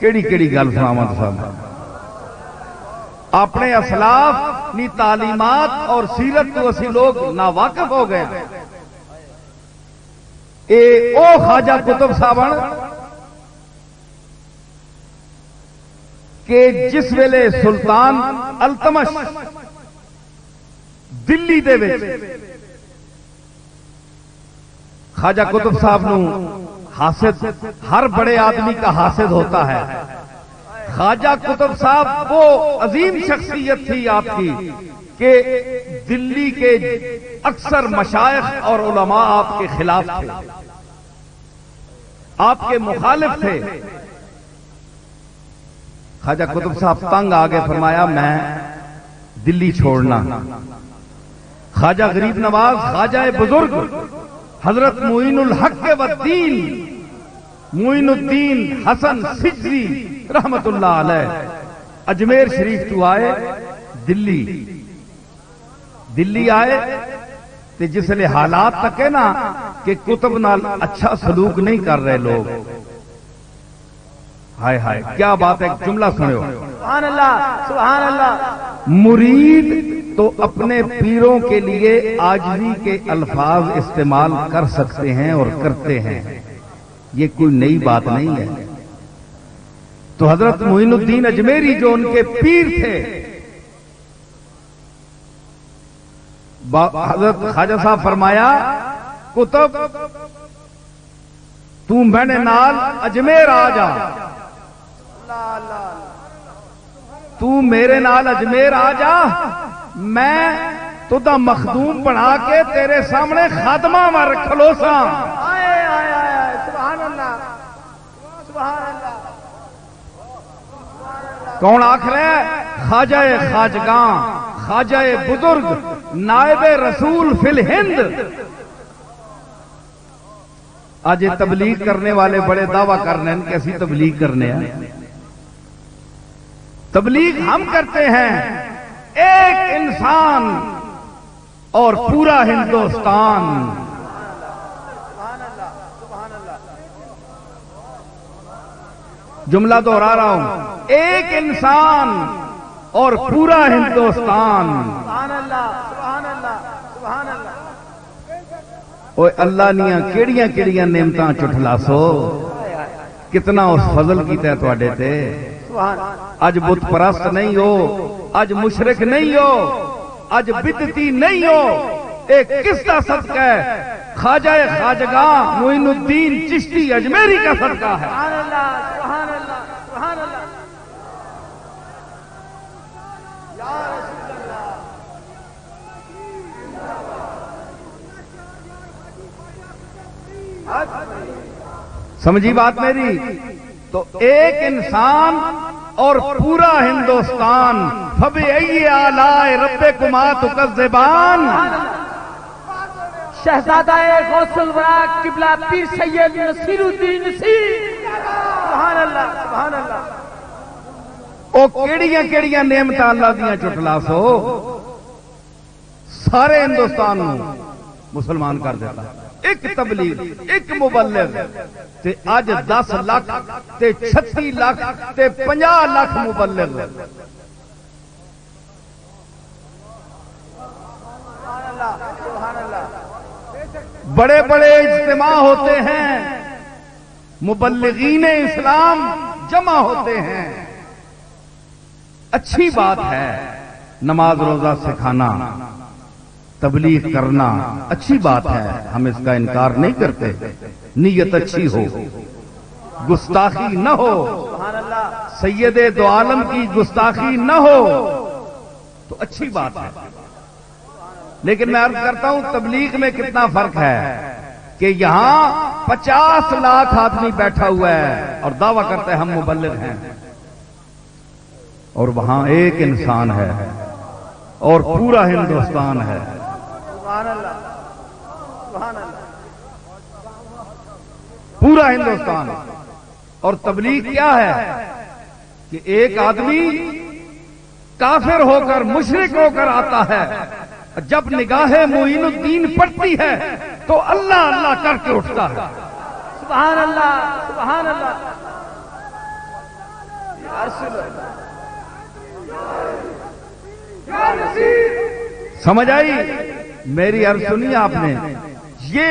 کیڑی کیڑی گل سناواں تساں، اپنے اسلاف نی تعلیمات اور سیرت تو اسی لوگ ناواقف ہو گئے۔ اے او خواجہ قطب صاحب کہ جس ویلے سلطان التمش دلی دے وچ خواجہ قطب صاحب نو حاسد، ہر بڑے آدمی کا حاسد ہوتا ہے، خواجہ قطب صاحب وہ عظیم شخصیت تھی آپ کی کہ دلی کے اکثر مشائخ اور علماء آپ کے خلاف تھے، آپ کے مخالف تھے۔ خواجہ قطب صاحب تنگ آگے، فرمایا میں دلی چھوڑنا۔ خواجہ غریب نواز، خواجہ بزرگ حضرت معین الحق والدین، معین الدین حسن سجزی رحمت اللہ علیہ، اجمیر شریف تو آئے دلی آئے تے جس لئے حالات تک ہے نا کہ قطب نال اچھا سلوک نہیں کر رہے لوگ، ہائے ہائے کیا بات ہے، جملہ سنو، سبحان اللہ سبحان اللہ۔ مرید تو اپنے پیروں کے لیے عاجزی کے الفاظ استعمال کر سکتے ہیں اور کرتے ہیں، یہ کوئی نئی بات نہیں ہے۔ تو حضرت معین الدین اجمیری جو ان کے پیر تھے، حضرت خواجہ صاحب فرمایا قطب تو میرے نال اجمیر آ جا، تو میرے نال اجمیر آ جا، میں تدا مخدوم بنا کے تیرے سامنے خادمہ مر کھلوسا۔ سبحان اللہ سبحان اللہ۔ کون آخ رہا ہے؟ خواجہ خواجگاں، خواجہ بزرگ، نائب رسول فی الہند۔ آج یہ تبلیغ کرنے والے بڑے دعویٰ کر رہے ہیں کہ اسی تبلیغ کرنے ہیں۔ تبلیغ ہم کرتے ہیں، ایک انسان اور پورا ہندوستان۔ جملہ دوہرا رہا ہوں، ایک انسان اور پورا ہندوستان۔ سبحان اللہ سبحان اللہ سبحان اللہ۔ اوے اللہ نیاں کیڑیاں کیڑیاں نعمتاں چٹھلا سو، کتنا اس فضل کیتا ہے تواڈے تے۔ اج بت پرست نہیں ہو، اج مشرک نہیں ہو، اج بدعتی نہیں ہو، ایک کس کا صدقہ ہے؟ خواجہ خواجگاں معین الدین چشتی اجمیری کا صدقہ ہے۔ سبحان اللہ سبحان اللہ سبحان اللہ۔ یا رسول اللہ۔ سمجھی بات میری؟ تو ایک انسان اور پورا ہندوستان۔ فبأي آلاء ربكما تكذبان۔ شہزادہ غوث الورا قبلہ پیر سید نصیر الدین نصیر۔ سبحان اللہ سبحان اللہ۔ او کیڑیاں کیڑیاں نعمتاں اللہ دیاں چٹلا سو، سارے ہندوستان نو مسلمان کر دیتا۔ ایک تبلیغ، ایک مبلغ تے اج 10 لاکھ تے 36 لاکھ تے 50 لاکھ مبلغ۔ سبحان اللہ۔ بڑے بڑے اجتماع ہوتے ہیں، مبلغین اسلام جمع ہوتے ہیں۔ اچھی بات ہے نماز روزہ سکھانا، تبلیغ کرنا، اچھی بات ہے، ہم اس کا انکار نہیں کرتے۔ نیت اچھی ہو، گستاخی نہ ہو، سید دو عالم کی گستاخی نہ ہو تو اچھی بات ہے۔ لیکن میں عرض کرتا ہوں تبلیغ میں کتنا فرق ہے کہ یہاں 50 لاکھ آدمی بیٹھا ہوا ہے اور دعویٰ کرتے ہیں ہم مبلغ ہیں، اور وہاں ایک انسان ہے اور پورا ہندوستان ہے۔ سبحان اللہ سبحان اللہ۔ پورا ہندوستان۔ اور تبلیغ کیا ہے کہ ایک آدمی کافر ہو کر، مشرک ہو کر آتا ہے، جب نگاہ معین الدین پڑتی ہے تو اللہ اللہ کر کے اٹھتا ہے۔ سبحان اللہ سبحان اللہ۔ یا رسول اللہ۔ سمجھ آئی میری عرض؟ سنی آپ نے؟ یہ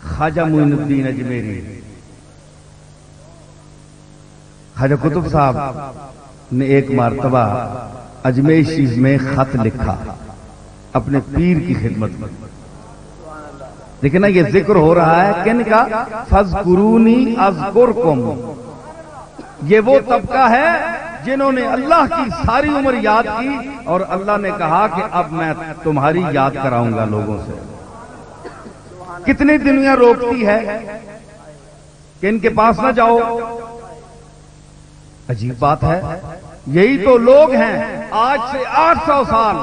خواجہ معین الدین اجمیری، خواجہ قطب صاحب نے ایک مرتبہ اجمیر شریف میں خط لکھا اپنے پیر کی خدمت میں۔ لیکن نا یہ ذکر ہو رہا ہے کن کا؟ فاذکرونی اذکرکم۔ یہ وہ طبقہ ہے جنہوں نے اللہ کی ساری عمر یاد کی اور اللہ نے کہا کہ اب میں تمہاری یاد کراؤں گا لوگوں سے۔ کتنی دنیا روکتی ہے کہ ان کے پاس نہ جاؤ، عجیب بات ہے۔ یہی تو لوگ ہیں آج سے 800 سال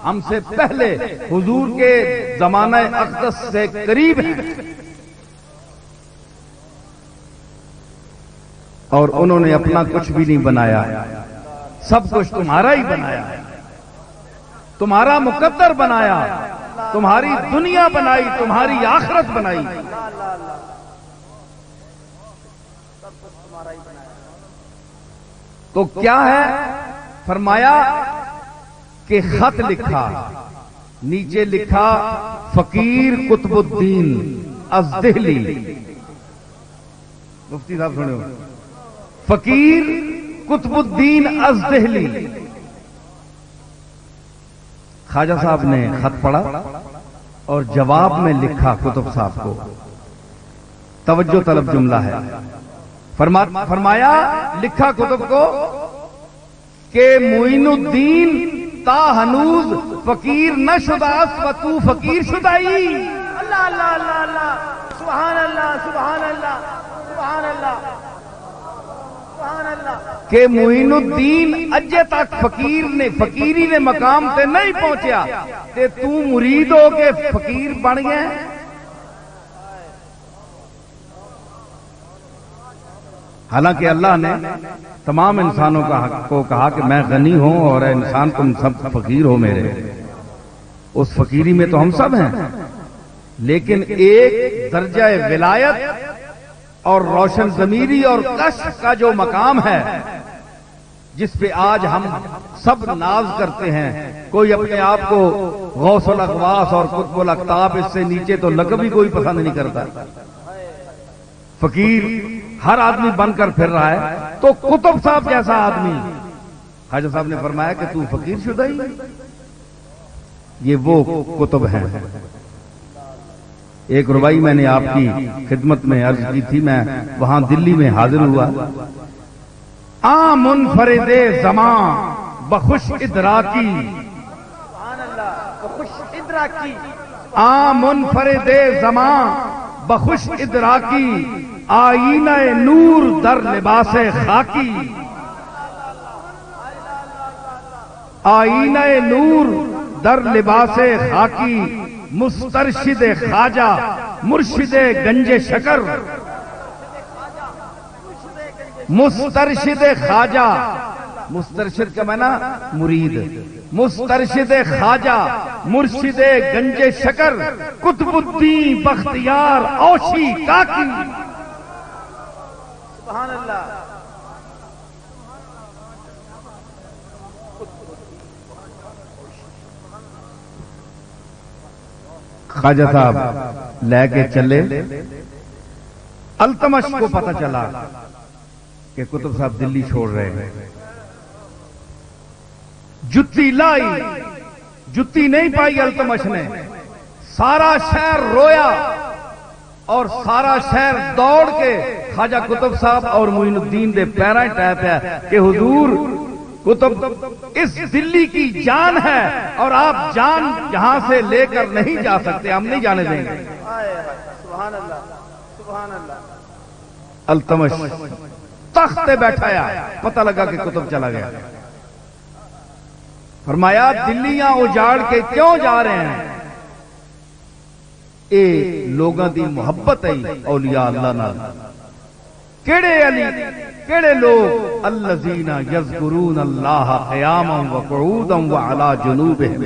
ہم سے پہلے حضور کے زمانہ اقدس سے قریب ہیں، اور انہوں نے اپنا کچھ بھی نہیں بنایا، سب کچھ تمہارا ہی بنایا، تمہارا مقدر بنایا، تمہاری دنیا بنائی، تمہاری آخرت بنائی۔ تو کیا ہے؟ فرمایا کہ خط لکھا، نیچے لکھا فقیر قطب الدین ازدہلی۔ مفتی صاحب سنو، فقیر قطب الدین ازدہلی۔ خواجہ صاحب نے خط پڑھا اور جواب میں لکھا قطب صاحب کو توجہ طلب جملہ ہے. فرمایا لکھا کتب کو کہ معین الدین تا ہنوز فقیر نہ شداست و تو فقیر شدائی. اللہ اللہ اللہ اللہ سبحان اللہ سبحان اللہ سبحان اللہ سبحان اللہ. کہ معین الدین اجے تک فقیری نے مقام تے نہیں پہنچیا تے تو مرید ہو کے فقیر بن گیا. حالانکہ اللہ نے تمام انسانوں کو کہا کہ میں غنی ہوں اور اے انسان تم سب فقیر ہو میرے. اس فقیری میں تو ہم سب ہیں، لیکن ایک درجہ ولایت اور روشن ضمیری اور کشف کا جو مقام ہے جس پہ آج ہم سب ناز کرتے ہیں. کوئی اپنے آپ کو غوث الاغواث اور قطب الاقطاب اس سے نیچے تو لقب بھی کوئی پسند نہیں کرتا. فقیر ہر آدمی بن کر پھر رہا ہے. تو قطب صاحب جیسا آدمی، خواجہ صاحب نے فرمایا کہ تو فقیر شدہ ہی. یہ وہ قطب ہیں. ایک ربائی میں نے آپ کی خدمت میں عرض کی تھی، میں وہاں دلی میں حاضر ہوا. منفرد زمان بخوش ادراکی، سبحان اللہ بخوش ادراکی. منفرد زمان بخوش ادراکی، آئینہ نور در لباس خاکی. آئینہ نور در لباس خاکی، مسترشد خواجہ مرشد گنج شکر. مسترشد خواجہ، مسترشد کا معنی مرید، مسترشد خواجہ مرشد گنج شکر، قطب الدین بختیار اوشی کاکی. سبحان اللہ. خواجہ صاحب لے کے چلے. التمش کو پتہ چلا کہ قطب صاحب دلی چھوڑ رہے ہیں. جتی لائی، جتی نہیں پائی التمش نے. سارا شہر رویا اور سارا شہر دوڑ کے خواجہ قطب صاحب اور معین الدین دے پیراں ٹے پیا کہ حضور قطب اس دلی کی جان ہے اور آپ جان یہاں سے لے کر نہیں جا سکتے، ہم نہیں جانے دیں گے. سبحان اللہ سبحان اللہ. التمش تخت پہ بیٹھایا، پتہ لگا کہ قطب چلا گیا. فرمایا دلیاں اجاڑ کے کیوں جا رہے ہیں؟ اے لوگاں دی محبت ہے اولیاء اللہ نال. کیڑے علی کیڑے لوگ؟ الذین یذکرون اللہ قیاما وقعودا وعلی جنوبہم.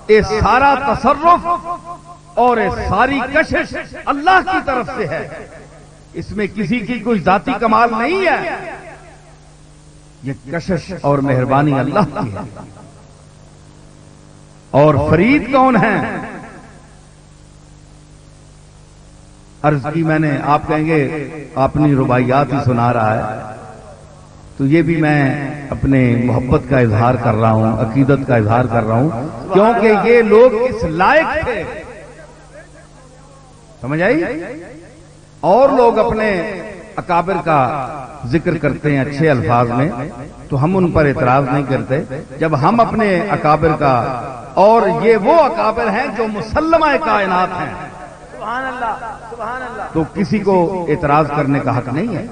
اے سارا تصرف اور اے ساری کشش اللہ کی طرف سے ہے، اس میں کسی کی کوئی ذاتی کمال نہیں ہے. یہ کشش اور مہربانی اللہ کی ہے. اور فرید کون ہیں؟ عرض کی میں نے، آپ کہیں گے اپنی رباعیات ہی سنا رہا ہے، تو یہ بھی میں اپنے محبت کا اظہار کر رہا ہوں، عقیدت کا اظہار کر رہا ہوں، کیونکہ یہ لوگ اس لائق تھے. سمجھ آئی؟ اور لوگ اپنے اکابر کا ذکر کرتے ہیں اچھے الفاظ میں تو ہم ان پر اعتراض نہیں کرتے. جب ہم اپنے اکابر کا، اور یہ وہ اکابر ہیں جو مسلمہ کائنات ہیں، سبحان اللہ سبحان اللہ، تو کسی کو اعتراض کرنے کا حق نہیں ہے.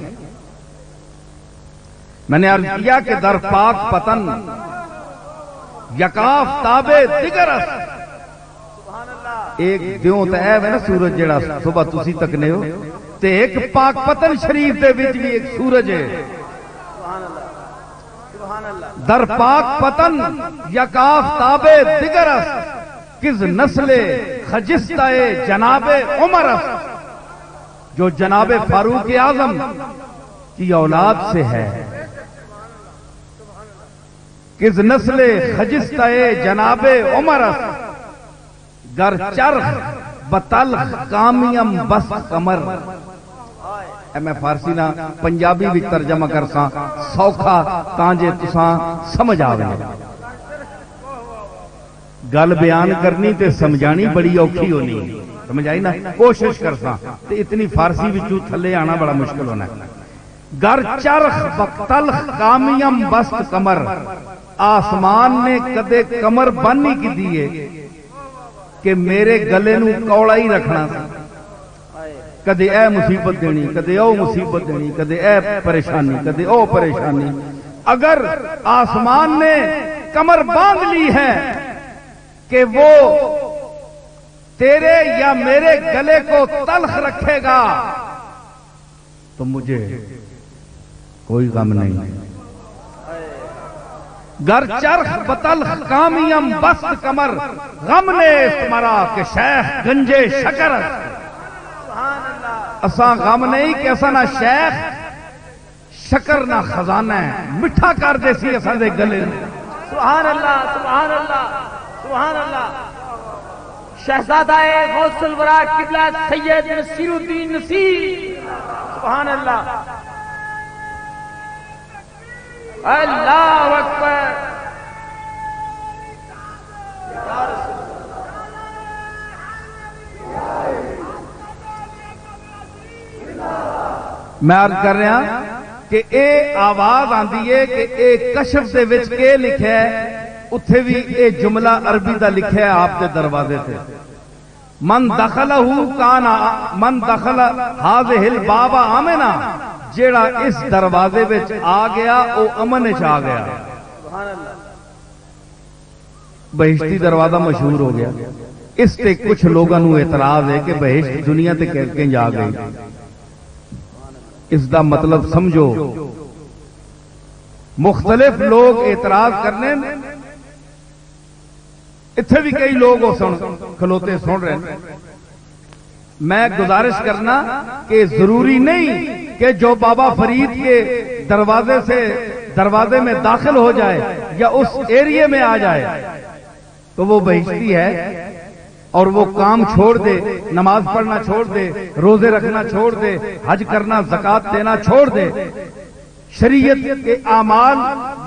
میں نے عرض کیا کہ در پاک پتن یکاف تابے دیگر است. ایک دیوں تے ہے نا سورج جڑا صبح تسی تکنے ہو، تے ایک پاک پتن شریف دے وچ بھی ایک سورج ہے. سبحان اللہ سبحان اللہ. در پاک پتن یکاف تابے دیگر است، کس نسل خجستہ جناب عمر است. جو جناب فاروق اعظم کی اولاد سے ہے. کس نسل خجستہ جناب عمر است، گر چرخ بتلخ کامیم بس کمر. میں فارسی نہ پنجابی بھی ترجمہ کرساں سوکھا تاں جے تساں سمجھ آوے. گل بیان کرنی تے سمجھانی بڑی اوکھی ہونی. سمجھ آئی نا؟ کوشش کرساں تے اتنی فارسی وچوں تھلے آنا بڑا مشکل ہونا ہے. گر چرخ بتلخ کامیم بست کمر، آسمان نے کدے کمر بن نہیں کی دیے کہ میرے گلے نو کوڑا ہی رکھنا سی. کدے اے مصیبت دینی، کدے او مصیبت دینی، کدے اے پریشانی، کدے او پریشانی. اگر آسمان نے کمر باندھ لی ہے کہ وہ تیرے یا میرے گلے کو تلخ رکھے گا تو مجھے کوئی غم نہیں. گر چرخ بتلخ کامیم بست کمر، غم نے مرا کہ شیخ گنجے شکر. اساں غم نہیں کہ اساں نہ شیخ شکر نہ خزانہ ہے، مٹھا کر دے سی اساں دے گلے. سبحان اللہ سبحان اللہ سبحان اللہ. شہزادہ غوث الورا قبلہ سید نصیر الدین نصیر. سبحان اللہ اللہ اکبر. میں عرض کر رہا کہ اے آواز آندی ہے کہ اے کشف دے وچ کے لکھا ہے، اتھے بھی اے جملہ عربی دا لکھا ہے آپ دے دروازے سے. من دخلہ کان من دخل ہذہ الباب آمنا، جیڑا اس دروازے وچ آ گیا او امن وچ آ گیا. بہشتی دروازہ مشہور ہو گیا. اس تے کچھ لوگوں نو اعتراض ہے کہ بہشت دنیا تے کہیں جا گئی. اس دا مطلب سمجھو. مختلف لوگ اعتراض کرنے، اتنے بھی کئی لوگ کھلوتے سن رہے ہیں. میں گزارش کرنا کہ ضروری نہیں کہ جو بابا فرید کے دروازے میں داخل ہو جائے یا اس ایریے میں آ جائے تو وہ بہشتی ہے، اور وہ کام چھوڑ دے، نماز پڑھنا چھوڑ دے، روزے رکھنا چھوڑ دے، حج کرنا، زکوٰۃ دینا چھوڑ دے. شریعت کے اعمال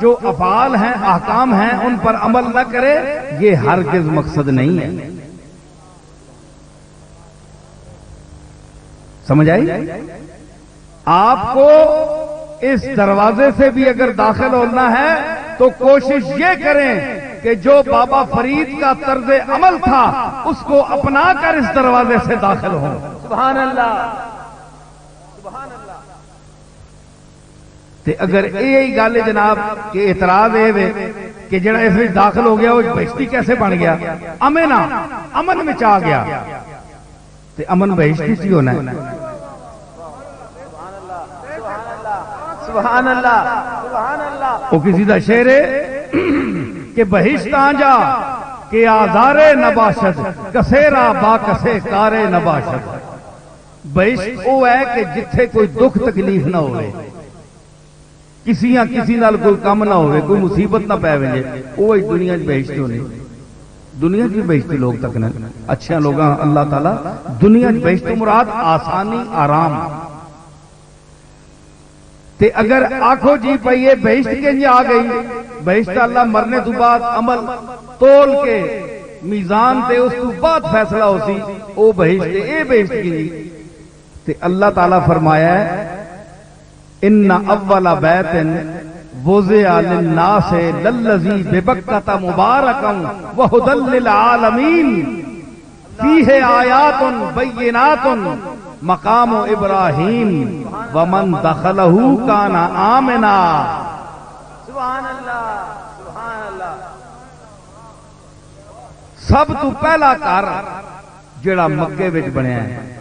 جو افعال ہیں، احکام ہیں، ان پر عمل نہ کرے، یہ ہرگز مقصد نہیں ہے. سمجھ آئی؟ آپ کو اس دروازے سے بھی اگر داخل ہونا ہے تو کوشش یہ کریں کہ جو بابا فرید کا طرز عمل تھا اس کو اپنا کر اس دروازے سے داخل ہوں. سبحان اللہ سبحان اللہ. تے اگر یہی گل جناب کہ اعتراض ہے کہ جڑا اس میں داخل ہو گیا وہ بہشتی کیسے بن گیا؟ امن میں آ گیا تے امن بہشتی سے ہونا ہے. سبحان اللہ سبحان اللہ. وہ کسی دا شعر ہے کہ بہشت آنجا کہ آزارے نباشد، کسیرا با کسے کارے نباشد. بہشت وہ ہے کہ جتھے کوئی دکھ تکلیف نہ ہوئے، کسی یا کسی نال کوئی کم نہ ہوئے، کوئی مصیبت نہ پے وے، وہ دنیا بہشت ہونی. دنیا کی بہشتی لوگ تک نے اچھے لوگ اللہ تعالیٰ دنیا بہشت مراد آسانی آرام. تے اگر آنکھو جی پئیے بہشت کے آ گئی، بہشت اللہ مرنے تو بعد عمل تول کے میزان تے اس تو بعد فیصلہ ہو سی او بہشت اے بہشت کی. تے اللہ تعالیٰ فرمایا ہے ان اول بیت وضع للناس للذی ببکۃ مبارکا وہدی للعالمین فیہ آیات بینات مقام ابراہیم ومن دخلہ کان آمنا. سبحان اللہ سبحان اللہ. سب تو پہلا گھر جڑا مکے وچ بنیا ہے